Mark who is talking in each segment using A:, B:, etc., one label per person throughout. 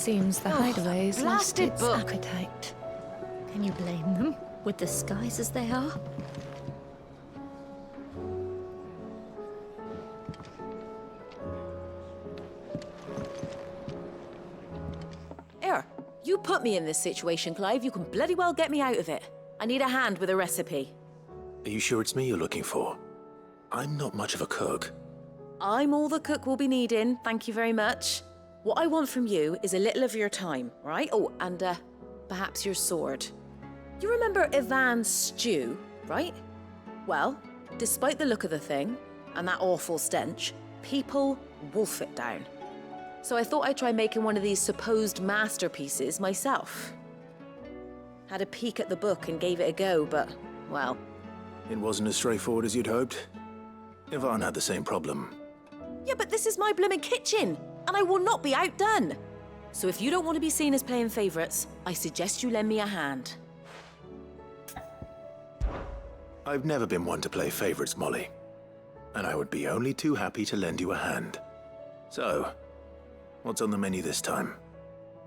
A: Seems the hideaway's lost
B: blasted
A: its
B: book.
A: appetite.
C: Can you blame them, with the skies as they are?
B: Here, you put me in this situation, Clive. You can bloody well get me out of it. I need a hand with a recipe.
D: Are you sure it's me you're looking for? I'm not much of a cook.
B: I'm all the cook will be needing, thank you very much. What I want from you is a little of your time, right? Oh, and perhaps your sword. You remember Ivan's stew, right? Well, despite the look of the thing, and that awful stench, people wolf it down. So I thought I'd try making one of these supposed masterpieces myself. Had a peek at the book and gave it a go, but, well...
D: It wasn't as straightforward as you'd hoped. Ivan had the same problem.
B: Yeah, but this is my blooming kitchen, and I will not be outdone. So if you don't want to be seen as playing favourites, I suggest you lend me a hand.
D: I've never been one to play favorites, Molly. And I would be only too happy to lend you a hand. So, what's on the menu this time?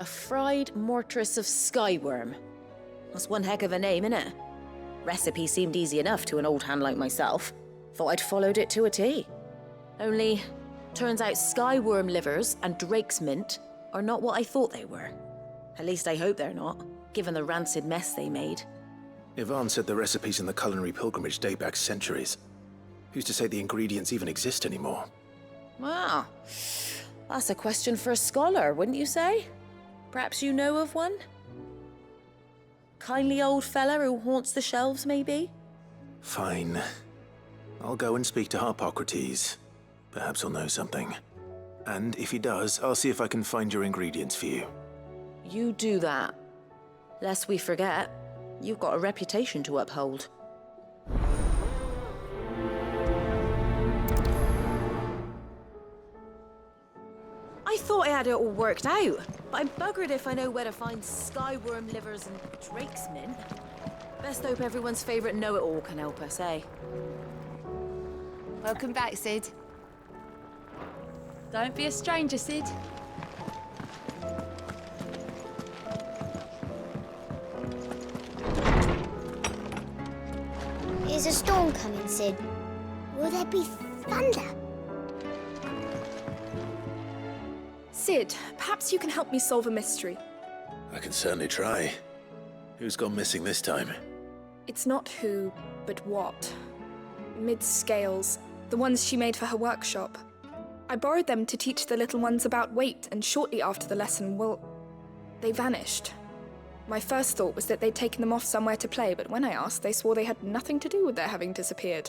B: A fried mortress of skyworm. That's one heck of a name, innit? Recipe seemed easy enough to an old hand like myself. Thought I'd followed it to a T. Only, turns out skyworm livers and drake's mint are not what I thought they were. At least I hope they're not, given the rancid mess they made.
D: Ivan said the recipes in the culinary pilgrimage date back centuries. Who's to say the ingredients even exist anymore?
B: Wow. That's a question for a scholar, wouldn't you say? Perhaps you know of one? Kindly old fella who haunts the shelves, maybe?
D: Fine. I'll go and speak to Harpocrates. Perhaps he'll know something. And if he does, I'll see if I can find your ingredients for you.
B: You do that. Lest we forget, you've got a reputation to uphold. I thought I had it all worked out, but I'm buggered if I know where to find skyworm livers and drake's mint. Best hope everyone's favourite know-it-all can help us, eh?
A: Welcome back, Sid. Don't be a stranger, Sid.
E: Is a storm coming, Sid? Will there be thunder?
F: Sid, perhaps you can help me solve a mystery.
D: I can certainly try. Who's gone missing this time?
F: It's not who, but what. Mid's scales, the ones she made for her workshop. I borrowed them to teach the little ones about weight, and shortly after the lesson, well, they vanished. My first thought was that they'd taken them off somewhere to play, but when I asked, they swore they had nothing to do with their having disappeared.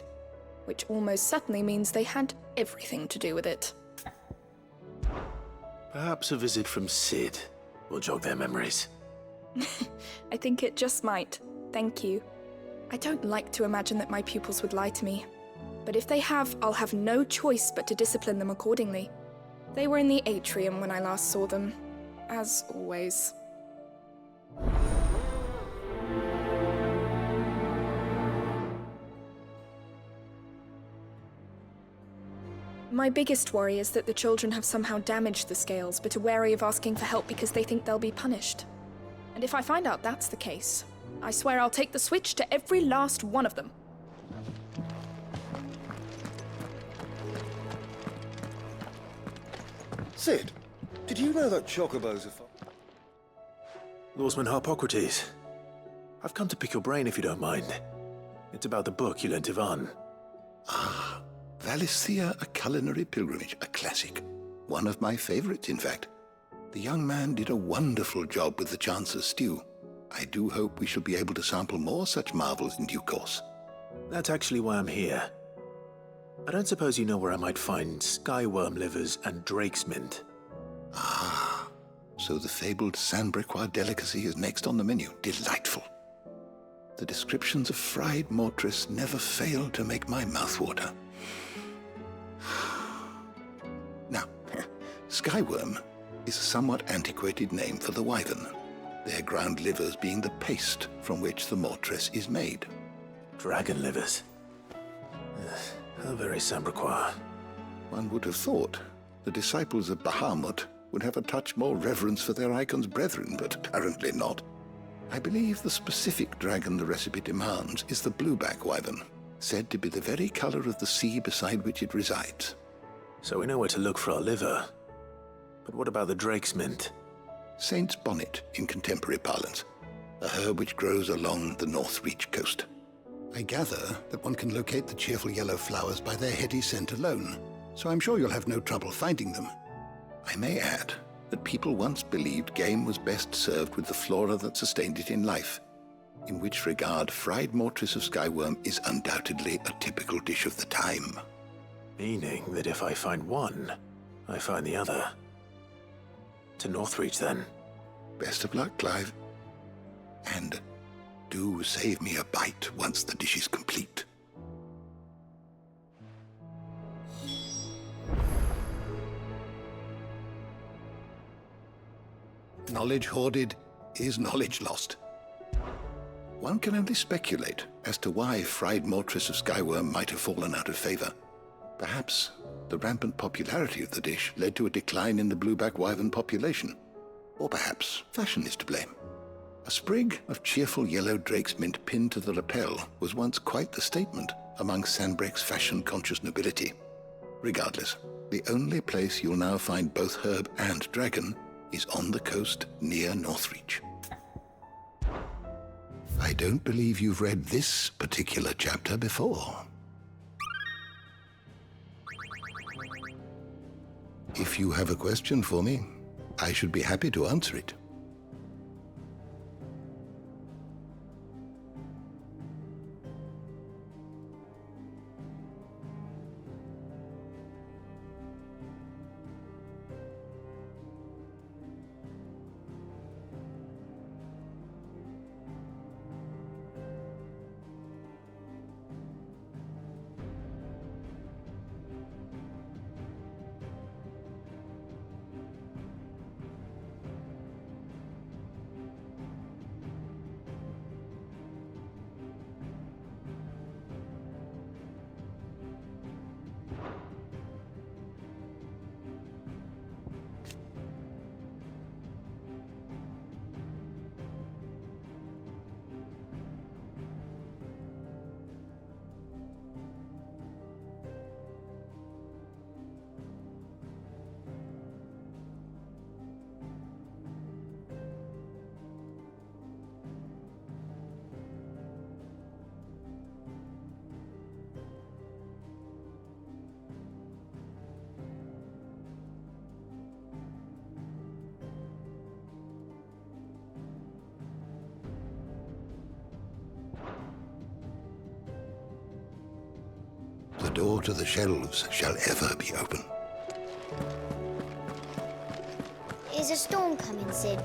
F: Which almost certainly means they had everything to do with it.
D: Perhaps a visit from Sid will jog their memories.
F: I think it just might. Thank you. I don't like to imagine that my pupils would lie to me. But if they have, I'll have no choice but to discipline them accordingly. They were in the atrium when I last saw them, as always. My biggest worry is that the children have somehow damaged the scales, but are wary of asking for help because they think they'll be punished. And if I find out that's the case, I swear I'll take the switch to every last one of them.
G: Sid, did you know that chocobos are
D: Lawsman Harpocrates, I've come to pick your brain if you don't mind. It's about the book you lent Ivan.
H: Ah, Valisthea, A Culinary Pilgrimage, a classic. One of my favorites, in fact. The young man did a wonderful job with the Chance's stew. I do hope we shall be able to sample more such marvels in due course.
D: That's actually why I'm here. I don't suppose you know where I might find skyworm livers and drake's mint.
H: Ah, so the fabled Saint-Briquois delicacy is next on the menu. Delightful. The descriptions of fried mortress never fail to make my mouth water. Now, skyworm is a somewhat antiquated name for the wyvern, their ground livers being the paste from which the mortress is made.
D: Dragon livers. How very Saint-Briquois.
H: One would have thought the disciples of Bahamut would have a touch more reverence for their icon's brethren, but apparently not. I believe the specific dragon the recipe demands is the blueback wyvern, said to be the very color of the sea beside which it resides.
D: So we know where to look for our liver. But what about the drake's mint?
H: Saint's bonnet in contemporary parlance, a herb which grows along the North Reach coast. I gather that one can locate the cheerful yellow flowers by their heady scent alone, so I'm sure you'll have no trouble finding them. I may add that people once believed game was best served with the flora that sustained it in life, in which regard fried mortress of skyworm is undoubtedly a typical dish of the time.
D: Meaning that if I find one, I find the other. To Northreach, then.
H: Best of luck, Clive. And do save me a bite once the dish is complete. Knowledge hoarded is knowledge lost. One can only speculate as to why fried mortress of skyworm might have fallen out of favor. Perhaps the rampant popularity of the dish led to a decline in the blueback wyvern population. Or perhaps fashion is to blame. A sprig of cheerful yellow drake's mint pinned to the lapel was once quite the statement among Sanbreque's fashion-conscious nobility. Regardless, the only place you'll now find both herb and dragon is on the coast near Northreach. I don't believe you've read this particular chapter before. If you have a question for me, I should be happy to answer it. The door to the shelves shall ever be open.
E: Is a storm coming, Sid?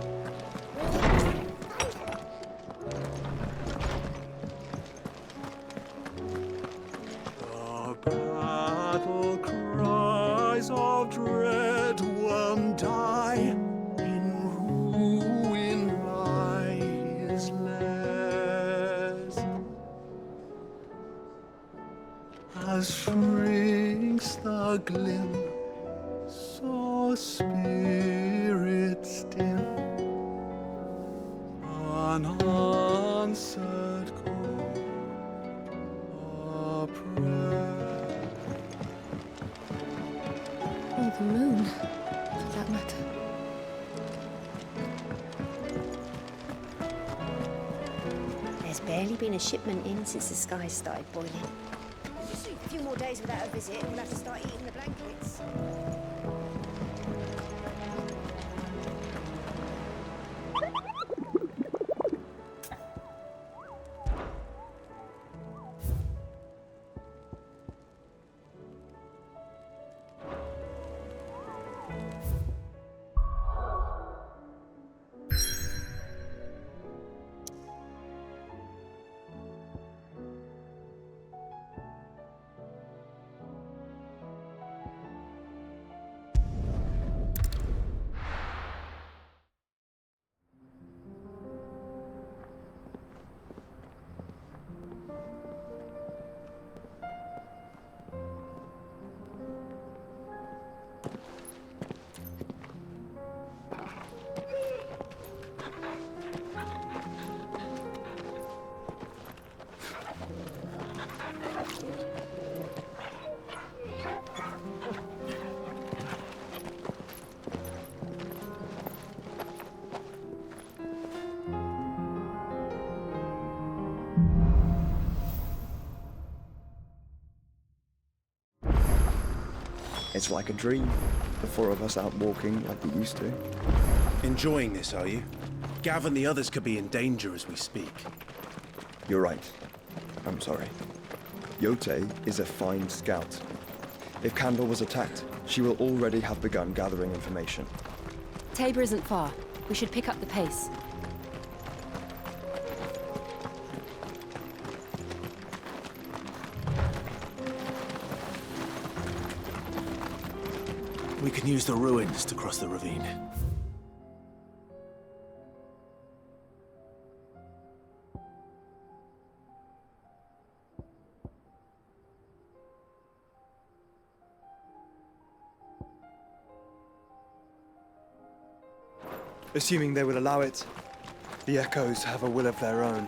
I: The battle cries of dread one die, in ruin lies less. As shrinks the glim, so spirits dim, unanswered call, a prayer.
F: Or the moon, for that matter.
J: There's barely been a shipment in since the skies started boiling. Just a few more days without a visit, and we'll have to start eating the blankets.
K: It's like a dream. The four of us out walking like we used to.
L: Enjoying this, are you? Gav and the others could be in danger as we speak.
K: You're right. I'm sorry. Yote is a fine scout. If Kandor was attacked, she will already have begun gathering information.
M: Tabor isn't far. We should pick up the pace.
D: We can use the ruins to cross the ravine.
K: Assuming they will allow it, the Echoes have a will of their own.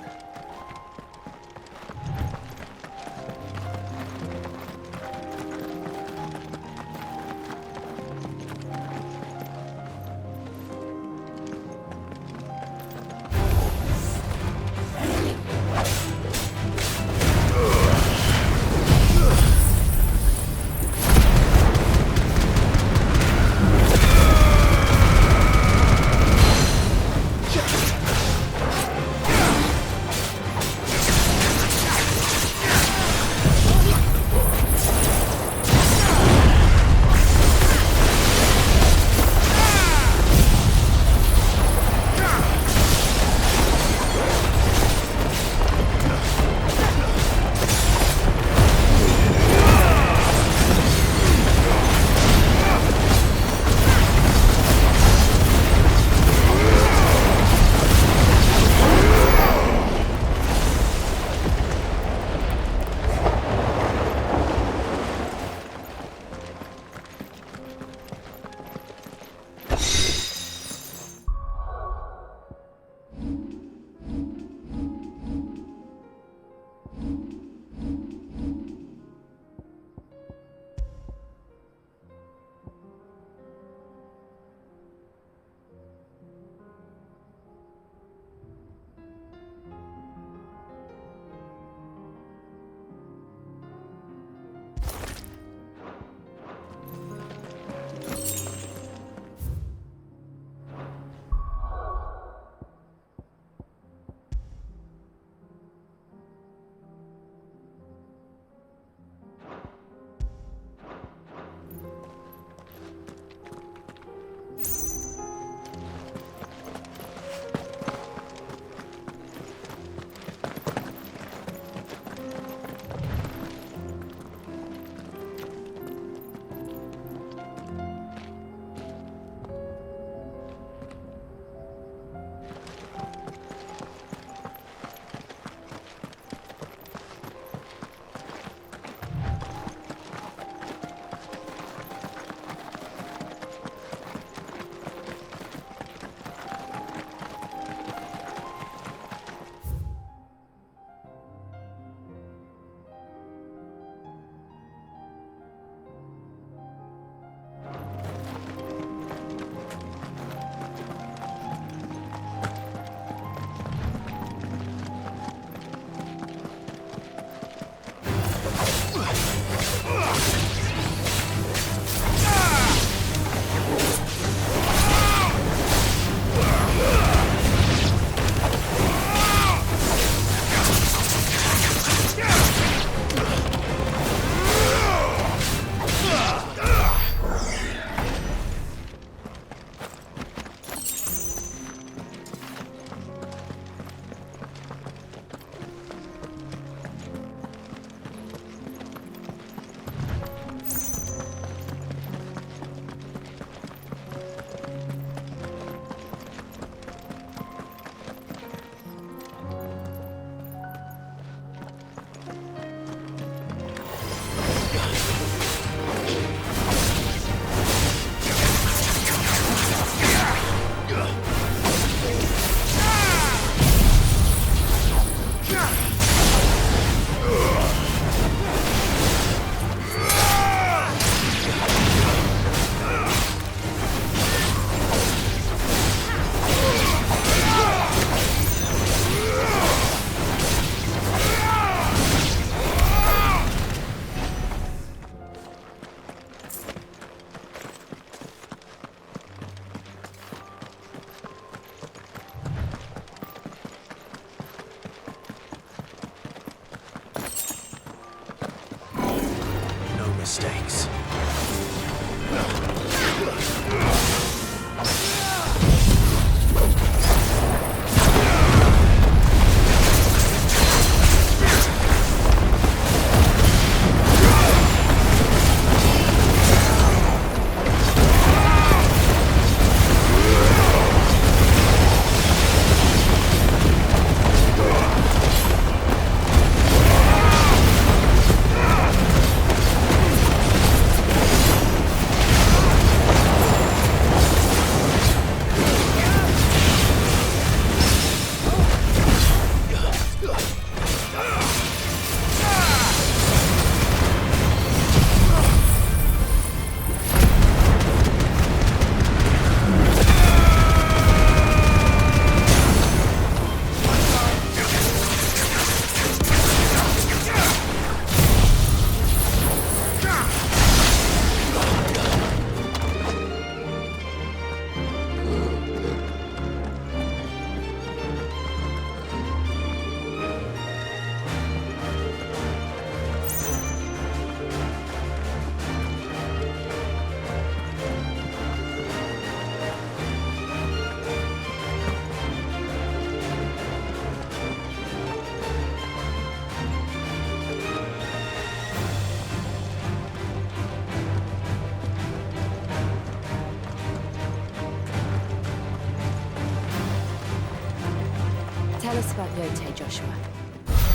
M: Tell us about Yote, Joshua.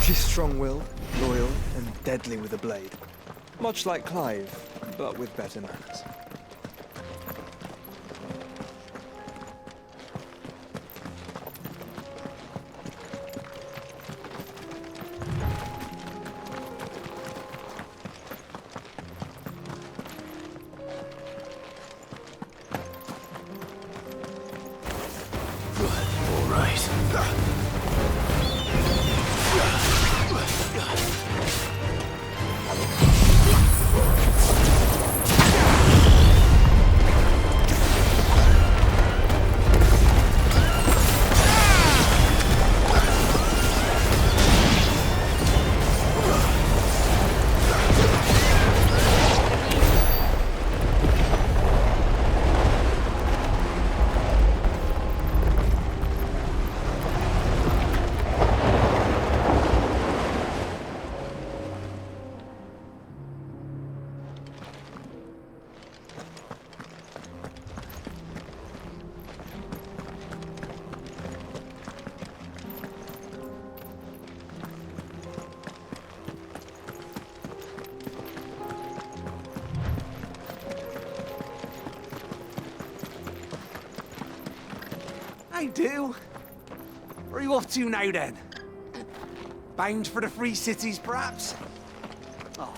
N: She's strong-willed, loyal, and deadly with a blade. Much like Clive, but with better manners.
D: All right.
O: I do. Where are you off to now, then? Bound for the Free Cities, perhaps? Oh,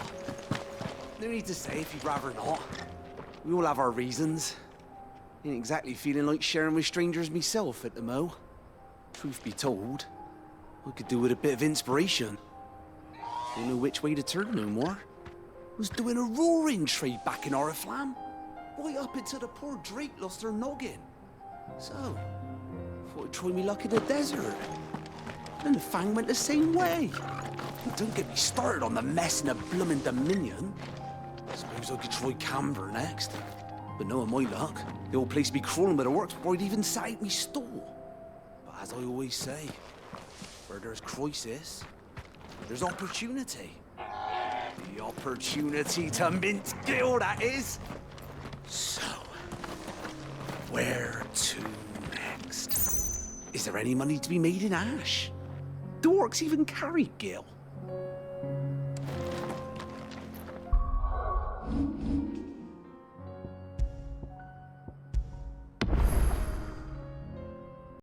O: no need to say if you'd rather not. We all have our reasons. Ain't exactly feeling like sharing with strangers myself at the mo. Truth be told, I could do with a bit of inspiration. Don't know which way to turn no more. Was doing a roaring trade back in Oriflamme. Right up until the poor Drake lost her noggin. So, thought I'd try me luck in the desert. And the Fang went the same way. And don't get me started on the mess in the bloomin' Dominion. Suppose I could try Camber next. But knowing my luck, the old place would be crawling with the works before I'd even sat out me stall. But as I always say, where there's crisis, there's opportunity. The opportunity to mint Gil, that is. So, where to next? Is there any money to be made in Ash? The orcs even carry Gil.